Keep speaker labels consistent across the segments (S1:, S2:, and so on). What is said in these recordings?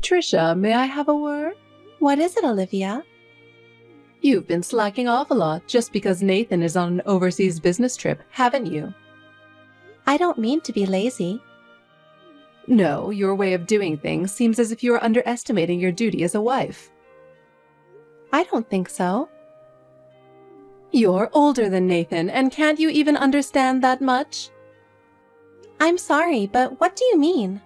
S1: Patricia, may I have a word?
S2: What is it, Olivia?
S1: You've been slacking off a lot just because Nathan is on an overseas business trip, haven't you?
S2: I don't mean to be lazy.
S1: No, your way of doing things seems as if you are underestimating your duty as a wife.
S2: I don't think so.
S1: You're older than Nathan, and can't you even understand that much?
S2: I'm sorry, but what do you mean?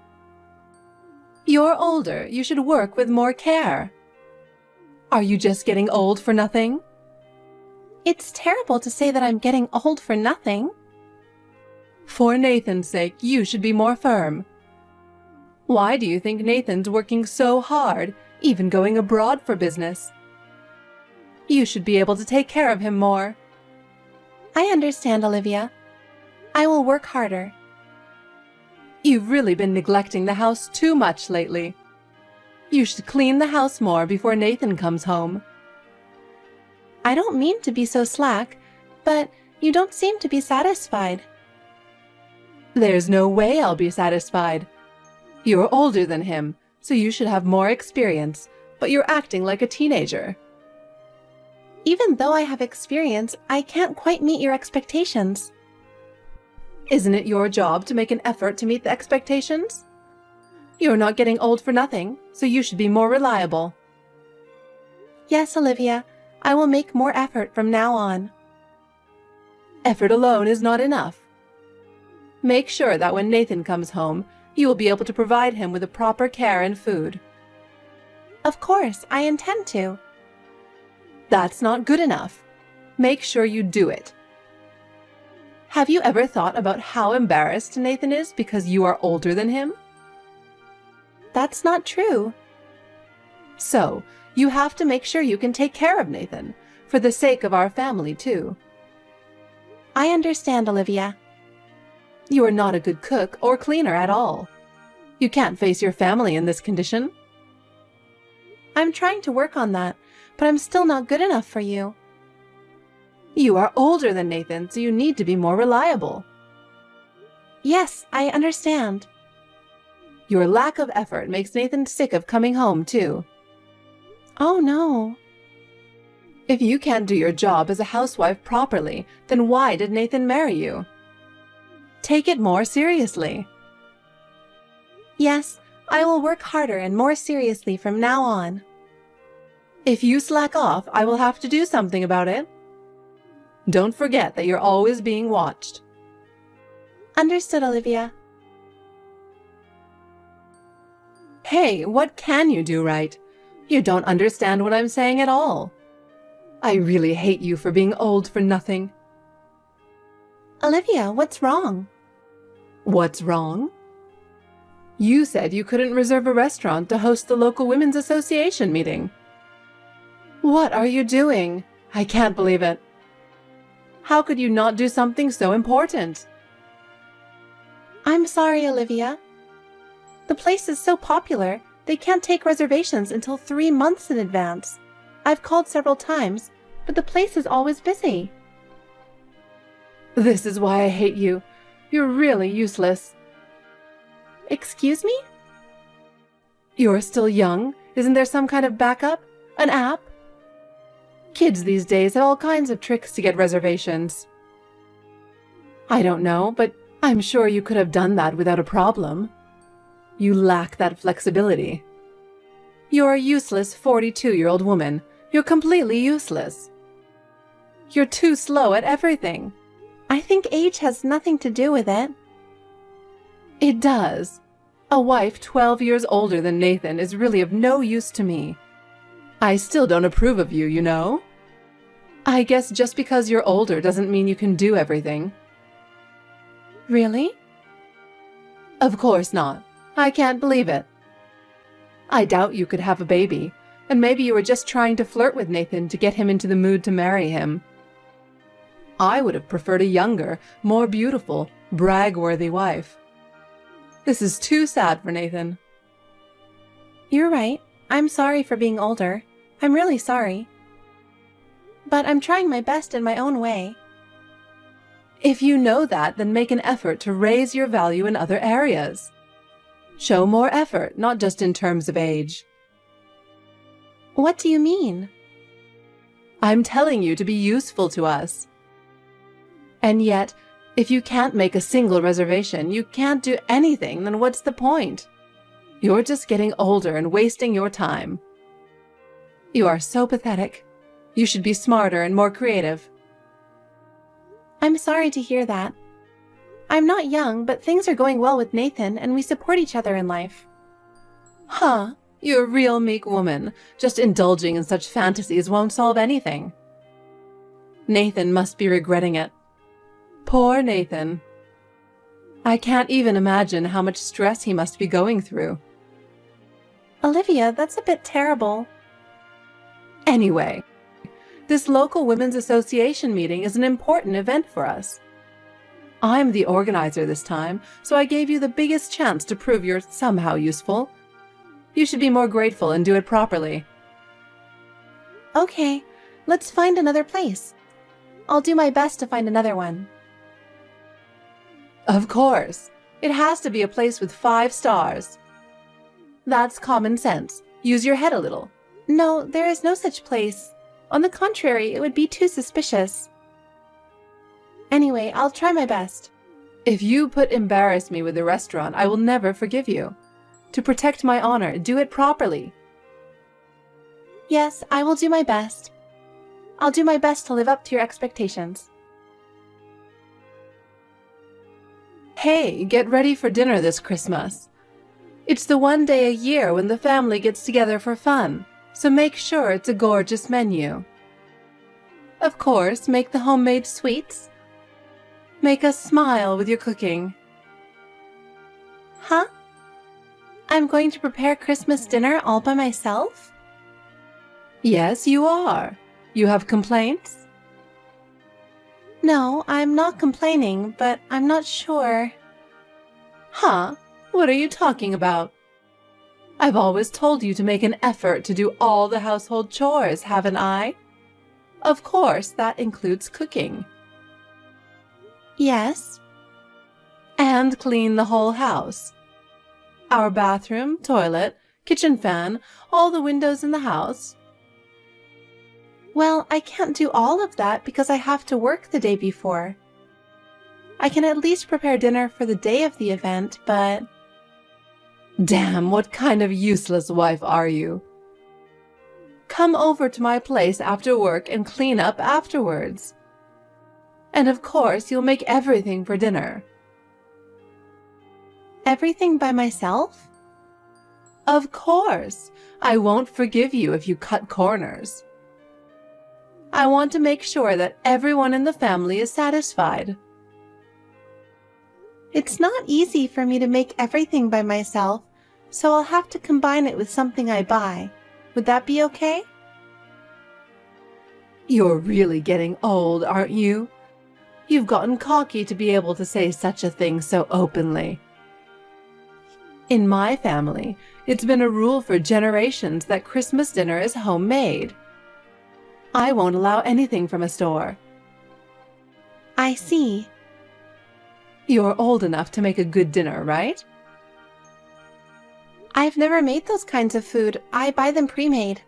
S1: You're older. You should work with more care. Are you just getting old for nothing?
S2: It's terrible to say that I'm getting old for nothing.
S1: For Nathan's sake, you should be more firm. Why do you think Nathan's working so hard, even going abroad for business? You should be able to take care of him more.
S2: I understand, Olivia. I will work harder.
S1: You've really been neglecting the house too much lately. You should clean the house more before Nathan comes home.
S2: I don't mean to be so slack, but you don't seem to be satisfied.
S1: There's no way I'll be satisfied. You're older than him, so you should have more experience, but you're acting like a teenager.
S2: Even though I have experience, I can't quite meet your expectations.
S1: Isn't it your job to make an effort to meet the expectations? You're not getting old for nothing, so you should be more reliable.
S2: Yes, Olivia, I will make more effort from now on.
S1: Effort alone is not enough. Make sure that when Nathan comes home, you will be able to provide him with the proper care and food.
S2: Of course, I intend to.
S1: That's not good enough. Make sure you do it. Have you ever thought about how embarrassed Nathan is because you are older than him?
S2: That's not true.
S1: So, you have to make sure you can take care of Nathan, for the sake of our family too.
S2: I understand, Olivia.
S1: You are not a good cook or cleaner at all. You can't face your family in this condition.
S2: I'm trying to work on that, but I'm still not good enough for you.
S1: You are older than Nathan, so you need to be more reliable.
S2: Yes, I understand.
S1: Your lack of effort makes Nathan sick of coming home, too.
S2: Oh, no.
S1: If you can't do your job as a housewife properly, then why did Nathan marry you? Take it more seriously.
S2: Yes, I will work harder and more seriously from now on.
S1: If you slack off, I will have to do something about it. Don't forget that you're always being watched.
S2: Understood, Olivia.
S1: Hey, what can you do right? You don't understand what I'm saying at all. I really hate you for being old for nothing.
S2: Olivia, what's wrong?
S1: What's wrong? You said you couldn't reserve a restaurant to host the local Women's Association meeting. What are you doing? I can't believe it. How could you not do something so important?
S2: I'm sorry, Olivia. The place is so popular, they can't take reservations until 3 months in advance. I've called several times, but the place is always busy.
S1: This is why I hate you. You're really useless.
S2: Excuse me?
S1: You're still young. Isn't there some kind of backup? An app? Kids these days have all kinds of tricks to get reservations. I don't know, but I'm sure you could have done that without a problem. You lack that flexibility. You're a useless 42-year-old woman. You're completely useless. You're too slow at everything.
S2: I think age has nothing to do with it.
S1: It does. A wife 12 years older than Nathan is really of no use to me. I still don't approve of you, you know? I guess just because you're older doesn't mean you can do everything.
S2: Really?
S1: Of course not. I can't believe it. I doubt you could have a baby, and maybe you were just trying to flirt with Nathan to get him into the mood to marry him. I would have preferred a younger, more beautiful, brag-worthy wife. This is too sad for Nathan.
S2: You're right. I'm sorry for being older. I'm really sorry. But I'm trying my best in my own way.
S1: If you know that, then make an effort to raise your value in other areas. Show more effort, not just in terms of age.
S2: What do you mean?
S1: I'm telling you to be useful to us. And yet, if you can't make a single reservation, you can't do anything, then what's the point? You're just getting older and wasting your time. You are so pathetic. You should be smarter and more creative.
S2: I'm sorry to hear that. I'm not young, but things are going well with Nathan, and we support each other in life.
S1: Huh? You're a real meek woman. Just indulging in such fantasies won't solve anything. Nathan must be regretting it. Poor Nathan. I can't even imagine how much stress he must be going through.
S2: Olivia, that's a bit terrible.
S1: Anyway, this local Women's Association meeting is an important event for us. I'm the organizer this time, so I gave you the biggest chance to prove you're somehow useful. You should be more grateful and do it properly.
S2: Okay, let's find another place. I'll do my best to find another one.
S1: Of course. It has to be a place with 5 stars. That's common sense. Use your head a little.
S2: No, there is no such place. On the contrary, it would be too suspicious. Anyway, I'll try my best.
S1: If you embarrass me with the restaurant, I will never forgive you. To protect my honor, do it properly.
S2: Yes, I will do my best. I'll do my best to live up to your expectations.
S1: Hey, get ready for dinner this Christmas. It's the one day a year when the family gets together for fun, so make sure it's a gorgeous menu. Of course, make the homemade sweets. Make us smile with your cooking.
S2: Huh? I'm going to prepare Christmas dinner all by myself?
S1: Yes, you are. You have complaints?
S2: No, I'm not complaining, but I'm not sure.
S1: Huh? What are you talking about? I've always told you to make an effort to do all the household chores, haven't I? Of course, that includes cooking.
S2: Yes.
S1: And clean the whole house. Our bathroom, toilet, kitchen fan, all the windows in the house.
S2: Well, I can't do all of that because I have to work the day before. I can at least prepare dinner for the day of the event, but...
S1: Damn, what kind of useless wife are you? Come over to my place after work and clean up afterwards. And of course, you'll make everything for dinner.
S2: Everything by myself?
S1: Of course. I won't forgive you if you cut corners. I want to make sure that everyone in the family is satisfied.
S2: It's not easy for me to make everything by myself, so I'll have to combine it with something I buy. Would that be okay?
S1: You're really getting old, aren't you? You've gotten cocky to be able to say such a thing so openly. In my family, it's been a rule for generations that Christmas dinner is homemade. I won't allow anything from a store.
S2: I see.
S1: You're old enough to make a good dinner, right?
S2: I've never made those kinds of food. I buy them pre-made.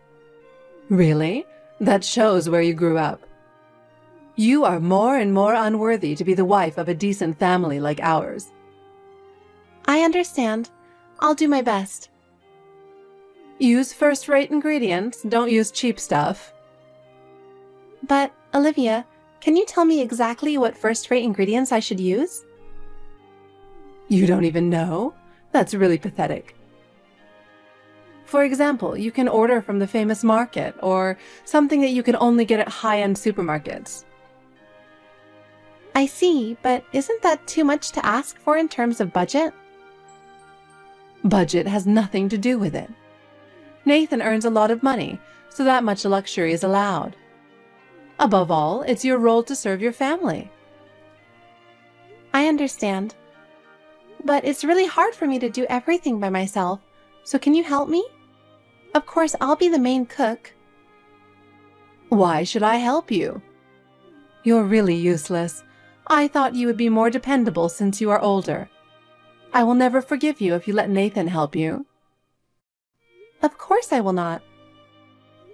S1: Really? That shows where you grew up. You are more and more unworthy to be the wife of a decent family like ours.
S2: I understand. I'll do my best.
S1: Use first-rate ingredients. Don't use cheap stuff.
S2: But, Olivia, can you tell me exactly what first-rate ingredients I should use?
S1: You don't even know? That's really pathetic. For example, you can order from the famous market or something that you can only get at high-end supermarkets.
S2: I see, but isn't that too much to ask for in terms of budget?
S1: Budget has nothing to do with it. Nathan earns a lot of money, so that much luxury is allowed. Above all, it's your role to serve your family.
S2: I understand. But it's really hard for me to do everything by myself, so can you help me? Of course, I'll be the main cook.
S1: Why should I help you? You're really useless. I thought you would be more dependable since you are older. I will never forgive you if you let Nathan help you.
S2: Of course I will not.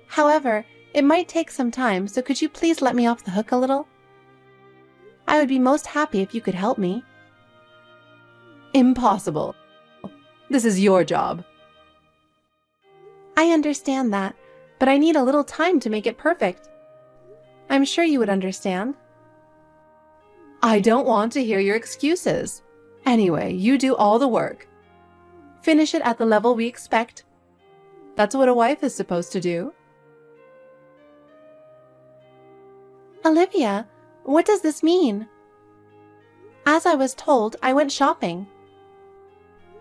S2: However, it might take some time, so could you please let me off the hook a little? I would be most happy if you could help me.
S1: Impossible. This is your job.
S2: I understand that, but I need a little time to make it perfect. I'm sure you would understand.
S1: I don't want to hear your excuses. Anyway, you do all the work. Finish it at the level we expect. That's what a wife is supposed to do.
S2: Olivia, what does this mean? As I was told, I went shopping.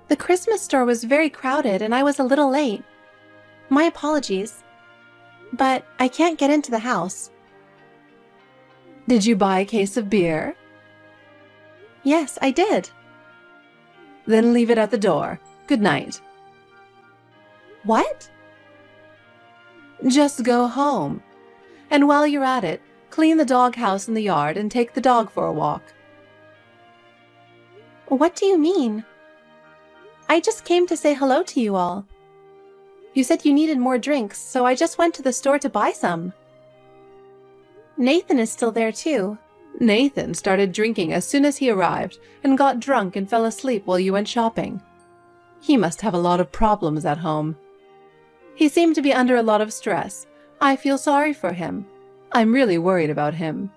S2: The Christmas store was very crowded and I was a little late. My apologies. But I can't get into the house.
S1: Did you buy a case of beer?
S2: Yes, I did.
S1: Then leave it at the door. Good night.
S2: What?
S1: Just go home. And while you're at it, clean the doghouse in the yard and take the dog for a walk.
S2: What do you mean? I just came to say hello to you all. You said you needed more drinks, so I just went to the store to buy some. Nathan is still there too.
S1: Nathan started drinking as soon as he arrived and got drunk and fell asleep while you went shopping. He must have a lot of problems at home. He seemed to be under a lot of stress. I feel sorry for him. I'm really worried about him.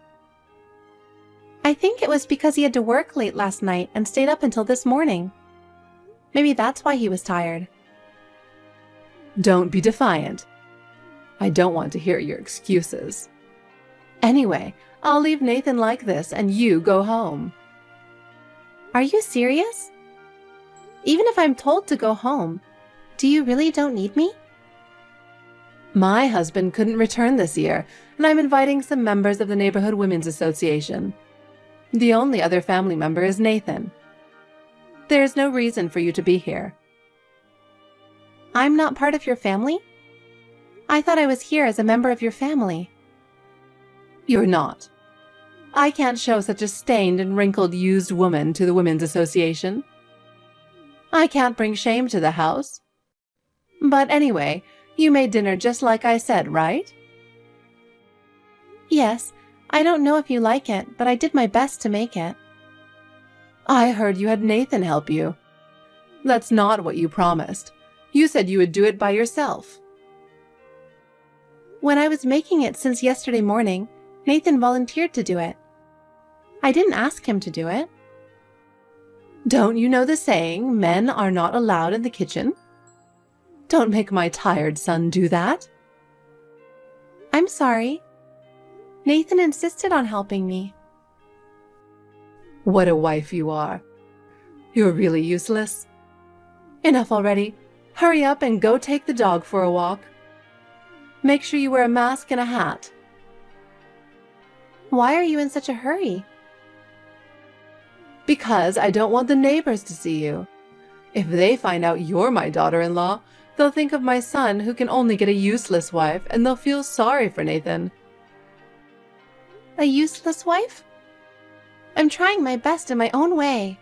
S2: I think it was because he had to work late last night and stayed up until this morning. Maybe that's why he was tired.
S1: Don't be defiant. I don't want to hear your excuses. Anyway, I'll leave Nathan like this and you go home.
S2: Are you serious? Even if I'm told to go home, do you really don't need me?
S1: My husband couldn't return this year, and I'm inviting some members of the Neighborhood Women's Association. The only other family member is Nathan. There's no reason for you to be here.
S2: I'm not part of your family? I thought I was here as a member of your family.
S1: You're not. I can't show such a stained and wrinkled used woman to the Women's Association. I can't bring shame to the house. But anyway, you made dinner just like I said, right?
S2: Yes, I don't know if you like it, but I did my best to make it.
S1: I heard you had Nathan help you. That's not what you promised. You said you would do it by yourself.
S2: When I was making it since yesterday morning, Nathan volunteered to do it. I didn't ask him to do it.
S1: Don't you know the saying, men are not allowed in the kitchen? Don't make my tired son do that.
S2: I'm sorry. Nathan insisted on helping me.
S1: What a wife you are. You're really useless. Enough already. Hurry up and go take the dog for a walk. Make sure you wear a mask and a hat.
S2: Why are you in such a hurry?
S1: Because I don't want the neighbors to see you. If they find out you're my daughter-in-law, they'll think of my son who can only get a useless wife, and they'll feel sorry for Nathan.
S2: A useless wife? I'm trying my best in my own way.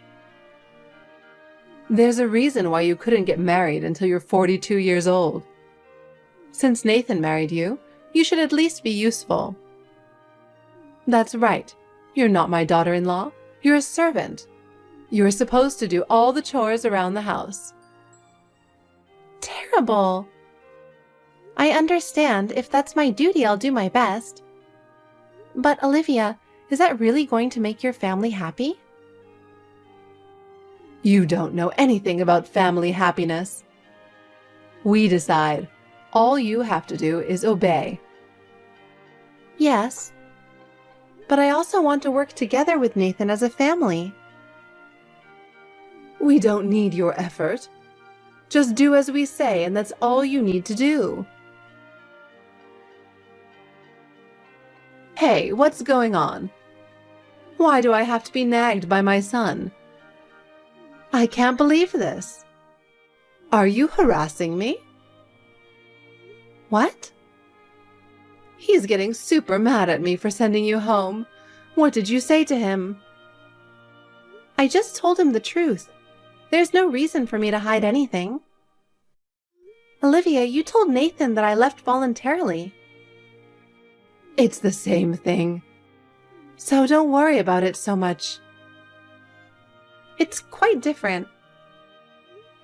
S1: There's a reason why you couldn't get married until you're 42 years old. Since Nathan married you, you should at least be useful. That's right. You're not my daughter-in-law. You're a servant. You're supposed to do all the chores around the house.
S2: Terrible. I understand. If that's my duty, I'll do my best. But Olivia, is that really going to make your family happy?
S1: You don't know anything about family happiness. We decide. All you have to do is obey.
S2: Yes. But I also want to work together with Nathan as a family.
S1: We don't need your effort. Just do as we say, and that's all you need to do. Hey, what's going on? Why do I have to be nagged by my son? I can't believe this. Are you harassing me?
S2: What?
S1: He's getting super mad at me for sending you home. What did you say to him?
S2: I just told him the truth. There's no reason for me to hide anything. Olivia, you told Nathan that I left voluntarily.
S1: It's the same thing. So don't worry about it so much.
S2: It's quite different.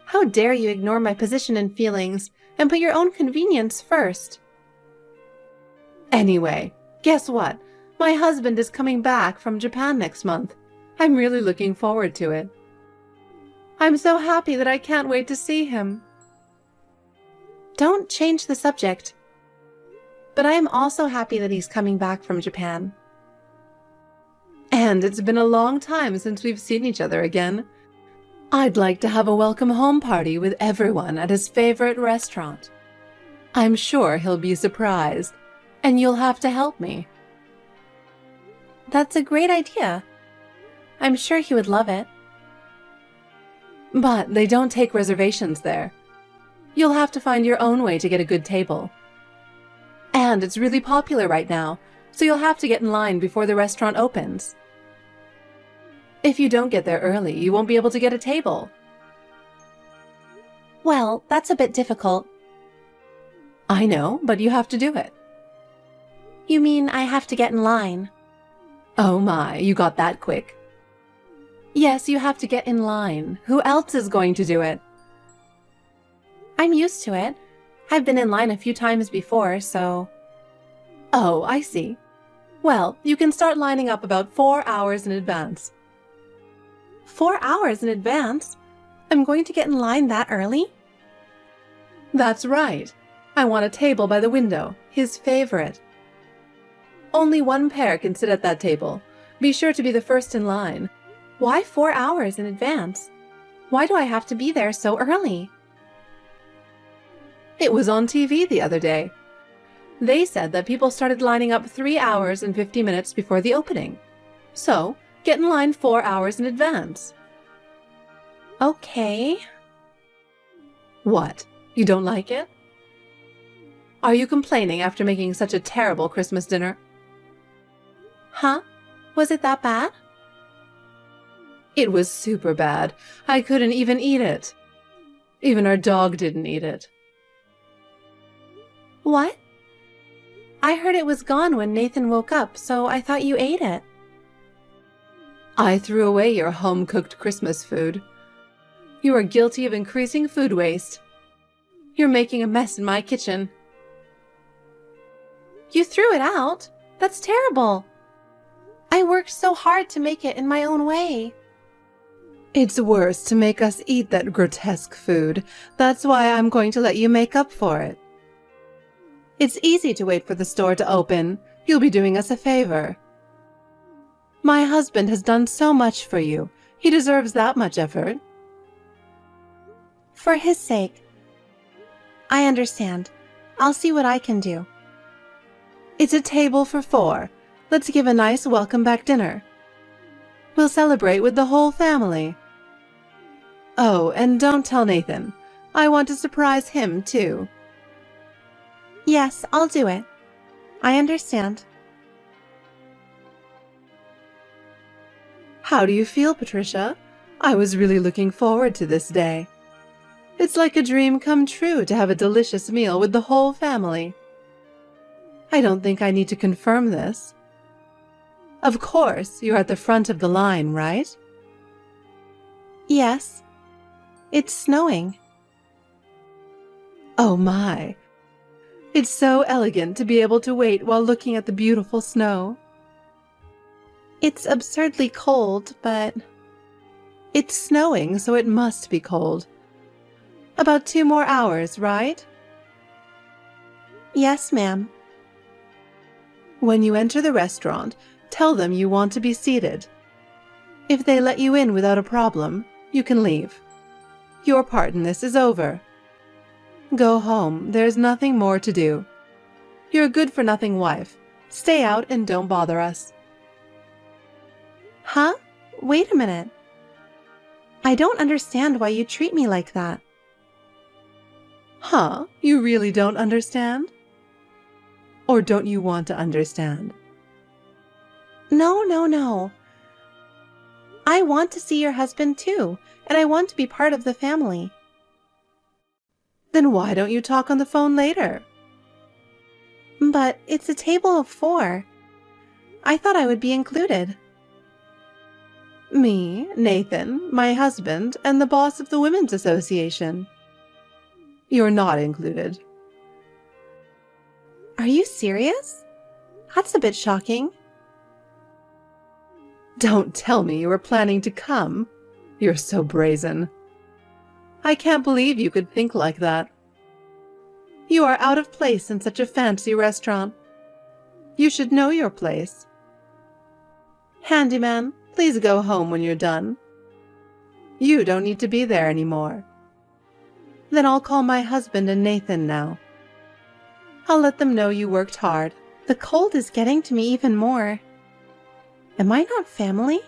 S2: How dare you ignore my position and feelings and put your own convenience first?
S1: Anyway, guess what? My husband is coming back from Japan next month. I'm really looking forward to it. I'm so happy that I can't wait to see him.
S2: Don't change the subject. But I am also happy that he's coming back from Japan.
S1: And it's been a long time since we've seen each other again. I'd like to have a welcome home party with everyone at his favorite restaurant. I'm sure he'll be surprised, and you'll have to help me.
S2: That's a great idea. I'm sure he would love it.
S1: But they don't take reservations there. You'll have to find your own way to get a good table. And it's really popular right now, so you'll have to get in line before the restaurant opens. If you don't get there early, you won't be able to get a table.
S2: Well, that's a bit difficult.
S1: I know, but you have to do it.
S2: You mean I have to get in line?
S1: Oh my, you got that quick. Yes, you have to get in line. Who else is going to do it?
S2: I'm used to it. I've been in line a few times before, so...
S1: Oh, I see. Well, you can start lining up about 4 hours in advance.
S2: 4 hours in advance? I'm going to get in line that early?
S1: That's right. I want a table by the window, his favorite. Only one pair can sit at that table. Be sure to be the first in line.
S2: Why 4 hours in advance? Why do I have to be there so early?
S1: It was on TV the other day. They said that people started lining up 3 hours and 50 minutes before the opening. So, get in line 4 hours in advance.
S2: Okay.
S1: What? You don't like it? Are you complaining after making such a terrible Christmas dinner?
S2: Huh? Was it that bad?
S1: It was super bad. I couldn't even eat it. Even our dog didn't eat it.
S2: What? I heard it was gone when Nathan woke up, so I thought you ate it.
S1: I threw away your home-cooked Christmas food. You are guilty of increasing food waste. You're making a mess in my kitchen.
S2: You threw it out? That's terrible. I worked so hard to make it in my own way.
S1: It's worse to make us eat that grotesque food. That's why I'm going to let you make up for it. It's easy to wait for the store to open. You'll be doing us a favor. My husband has done so much for you. He deserves that much effort.
S2: For his sake. I understand. I'll see what I can do.
S1: It's a table for 4. Let's give a nice welcome-back dinner. We'll celebrate with the whole family. Oh, and don't tell Nathan. I want to surprise him, too.
S2: Yes, I'll do it. I understand.
S1: How do you feel, Patricia? I was really looking forward to this day. It's like a dream come true to have a delicious meal with the whole family. I don't think I need to confirm this. Of course, you're at the front of the line, right?
S2: Yes. It's snowing.
S1: Oh my! It's so elegant to be able to wait while looking at the beautiful snow.
S2: It's absurdly cold, but...
S1: It's snowing, so it must be cold. About 2 more hours, right?
S2: Yes, ma'am.
S1: When you enter the restaurant, tell them you want to be seated. If they let you in without a problem, you can leave. Your part in this is over. Go home. There's nothing more to do. You're a good-for-nothing wife. Stay out and don't bother us.
S2: Huh? Wait a minute. I don't understand why you treat me like that.
S1: Huh? You really don't understand? Or don't you want to understand?
S2: No. I want to see your husband too, and I want to be part of the family.
S1: Then why don't you talk on the phone later?
S2: But it's a table of 4. I thought I would be included.
S1: Me, Nathan, my husband, and the boss of the Women's Association. You're not included.
S2: Are you serious? That's a bit shocking.
S1: Don't tell me you were planning to come. You're so brazen. I can't believe you could think like that. You are out of place in such a fancy restaurant. You should know your place. Handyman, please go home when you're done. You don't need to be there anymore. Then I'll call my husband and Nathan now. I'll let them know you worked hard.
S2: The cold is getting to me even more. Am I not family?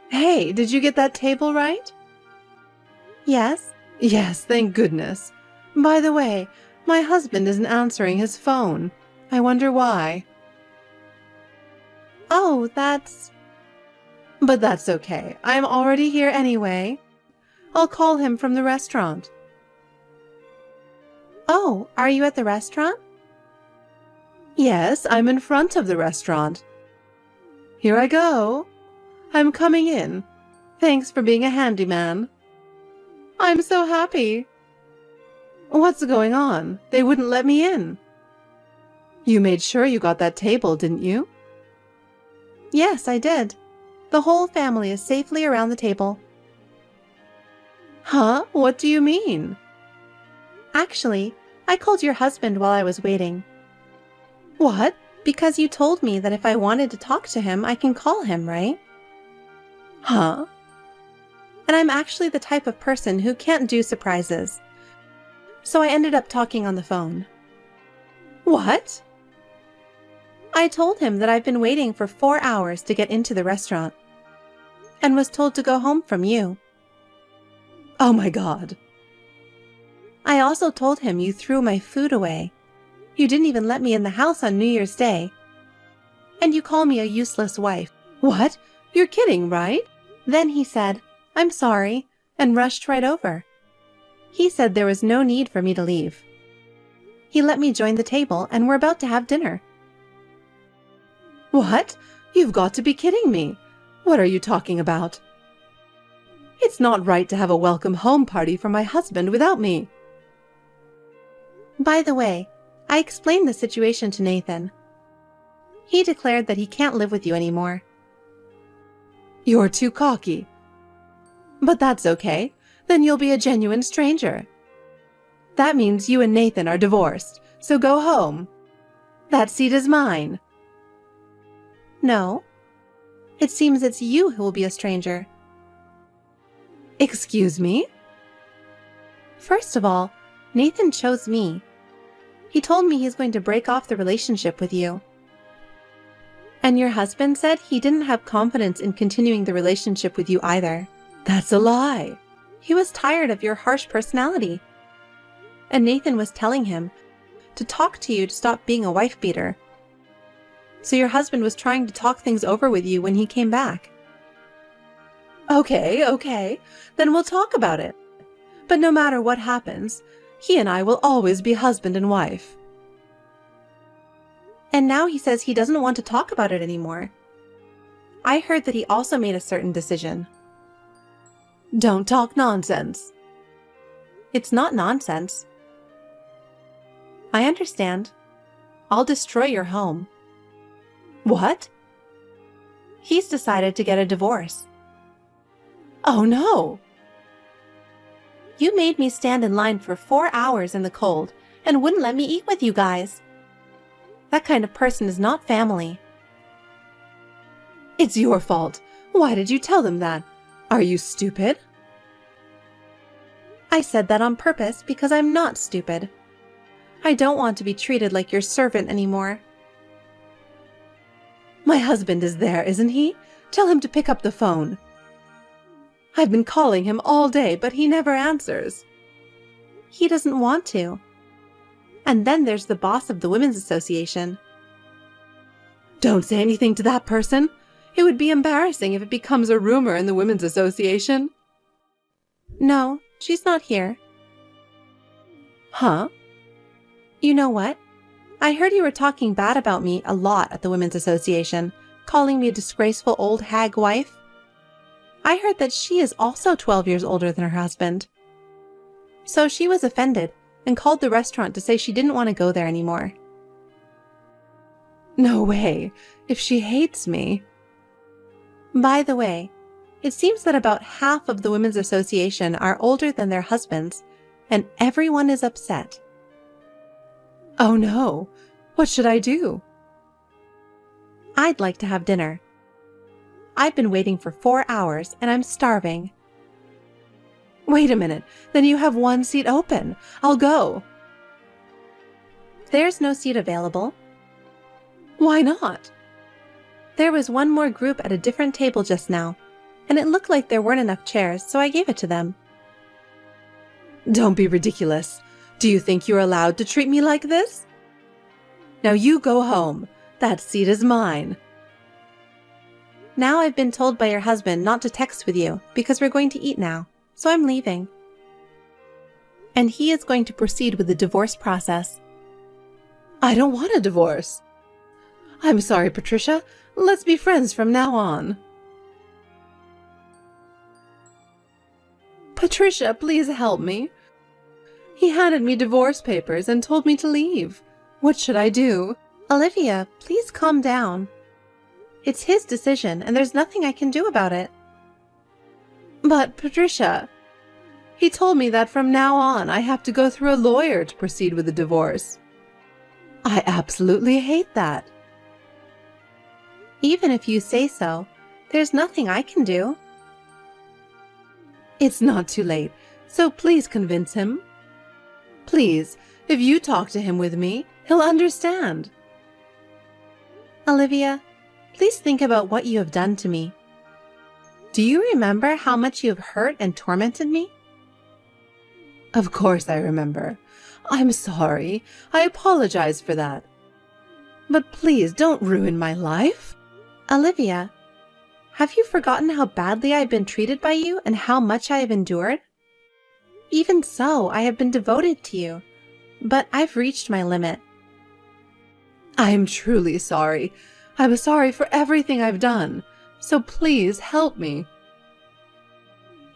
S1: Hey, did you get that table right?
S2: Yes.
S1: Yes, thank goodness. By the way, my husband isn't answering his phone. I wonder why.
S2: Oh, that's...
S1: But that's okay. I'm already here anyway. I'll call him from the restaurant.
S2: Oh, are you at the restaurant?
S1: Yes, I'm in front of the restaurant. Here I go. I'm coming in. Thanks for being a handyman. I'm so happy. What's going on? They wouldn't let me in. You made sure you got that table, didn't you?
S2: Yes, I did. The whole family is safely around the table.
S1: Huh? What do you mean?
S2: Actually, I called your husband while I was waiting.
S1: What?
S2: Because you told me that if I wanted to talk to him, I can call him, right?
S1: Huh?
S2: And I'm actually the type of person who can't do surprises. So I ended up talking on the phone.
S1: What?
S2: I told him that I've been waiting for 4 hours to get into the restaurant and was told to go home from you.
S1: Oh my God.
S2: I also told him you threw my food away. You didn't even let me in the house on New Year's Day. And you call me a useless wife.
S1: What? You're kidding, right?
S2: Then he said, "I'm sorry," and rushed right over. He said there was no need for me to leave. He let me join the table and we're about to have dinner.
S1: What? You've got to be kidding me. What are you talking about? It's not right to have a welcome home party for my husband without me.
S2: By the way, I explained the situation to Nathan. He declared that he can't live with you anymore.
S1: You're too cocky. But that's okay. Then you'll be a genuine stranger. That means you and Nathan are divorced, so go home. That seat is mine.
S2: No. It seems it's you who will be a stranger.
S1: Excuse me?
S2: First of all, Nathan chose me. He told me he's going to break off the relationship with you. And your husband said he didn't have confidence in continuing the relationship with you either.
S1: That's a lie.
S2: He was tired of your harsh personality. And Nathan was telling him to talk to you to stop being a wife beater. So your husband was trying to talk things over with you when he came back.
S1: Okay. Then we'll talk about it. But no matter what happens, he and I will always be husband and wife.
S2: And now he says he doesn't want to talk about it anymore. I heard that he also made a certain decision.
S1: Don't talk nonsense.
S2: It's not nonsense. I understand. I'll destroy your home.
S1: What?
S2: He's decided to get a divorce.
S1: Oh no!
S2: You made me stand in line for 4 hours in the cold and wouldn't let me eat with you guys. That kind of person is not family.
S1: It's your fault. Why did you tell them that? Are you stupid?
S2: I said that on purpose because I'm not stupid. I don't want to be treated like your servant anymore.
S1: My husband is there, isn't he? Tell him to pick up the phone. I've been calling him all day, but he never answers.
S2: He doesn't want to. And then there's the boss of the Women's Association.
S1: Don't say anything to that person. It would be embarrassing if it becomes a rumor in the Women's Association.
S2: No, she's not here.
S1: Huh?
S2: You know what? I heard you were talking bad about me a lot at the Women's Association, calling me a disgraceful old hag wife. I heard that she is also 12 years older than her husband. So she was offended and called the restaurant to say she didn't want to go there anymore.
S1: No way. If she hates me.
S2: By the way, it seems that about half of the Women's Association are older than their husbands, and everyone is upset.
S1: Oh no. What should I do?
S2: I'd like to have dinner. I've been waiting for 4 hours and I'm starving.
S1: Wait a minute. Then you have one seat open. I'll go.
S2: There's no seat available.
S1: Why not?
S2: There was one more group at a different table just now, and it looked like there weren't enough chairs, so I gave it to them.
S1: Don't be ridiculous. Do you think you're allowed to treat me like this? Now you go home. That seat is mine.
S2: Now I've been told by your husband not to text with you because we're going to eat now, so I'm leaving. And he is going to proceed with the divorce process.
S1: I don't want a divorce. I'm sorry, Patricia. Let's be friends from now on. Patricia, please help me. He handed me divorce papers and told me to leave. What should I do?
S2: Olivia, please calm down. It's his decision, and there's nothing I can do about it.
S1: But, Patricia, he told me that from now on I have to go through a lawyer to proceed with the divorce. I absolutely hate that.
S2: Even if you say so, there's nothing I can do.
S1: It's not too late, so please convince him. Please, if you talk to him with me, he'll understand.
S2: Olivia, please think about what you have done to me. Do you remember how much you have hurt and tormented me?
S1: Of course I remember. I'm sorry. I apologize for that. But please don't ruin my life.
S2: Olivia, have you forgotten how badly I have been treated by you and how much I have endured? Even so, I have been devoted to you, but I've reached my limit.
S1: I'm truly sorry. I'm sorry for everything I've done, so please help me.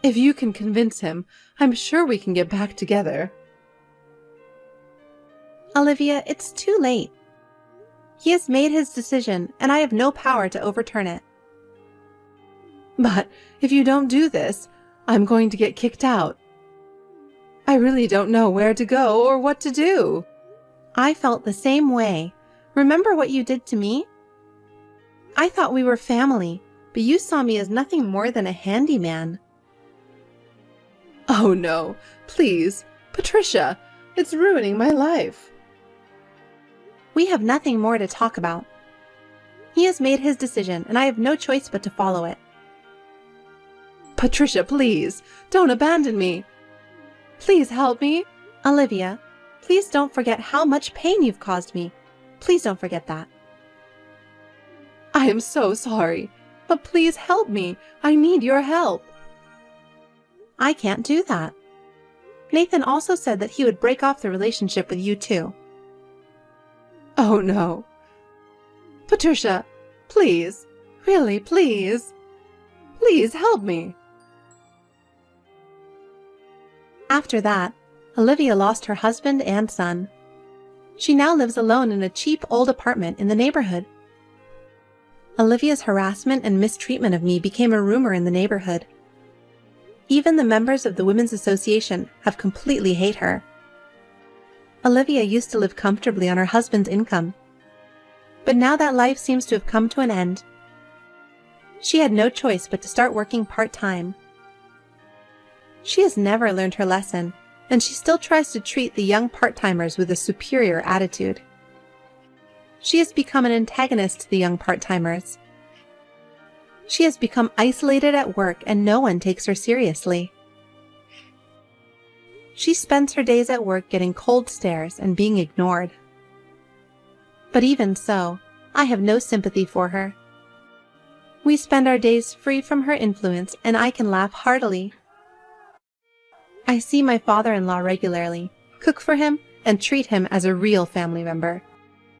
S1: If you can convince him, I'm sure we can get back together.
S2: Olivia, it's too late. He has made his decision, and I have no power to overturn it.
S1: But if you don't do this, I'm going to get kicked out. I really don't know where to go or what to do.
S2: I felt the same way. Remember what you did to me? I thought we were family, but you saw me as nothing more than a handyman.
S1: Oh no, please, Patricia, it's ruining my life.
S2: We have nothing more to talk about. He has made his decision, and I have no choice but to follow it.
S1: Patricia, please, don't abandon me. Please help me.
S2: Olivia, please don't forget how much pain you've caused me. Please don't forget that.
S1: I am so sorry, but please help me. I need your help.
S2: I can't do that. Nathan also said that he would break off the relationship with you too.
S1: Oh no. Patricia, please, really, please. Please help me.
S2: After that, Olivia lost her husband and son. She now lives alone in a cheap old apartment in the neighborhood. Olivia's harassment and mistreatment of me became a rumor in the neighborhood. Even the members of the Women's Association have completely hate her. Olivia used to live comfortably on her husband's income. But now that life seems to have come to an end. She had no choice but to start working part-time. She has never learned her lesson, and she still tries to treat the young part-timers with a superior attitude. She has become an antagonist to the young part-timers. She has become isolated at work and no one takes her seriously. She spends her days at work getting cold stares and being ignored. But even so, I have no sympathy for her. We spend our days free from her influence, and I can laugh heartily. I see my father-in-law regularly, cook for him, and treat him as a real family member.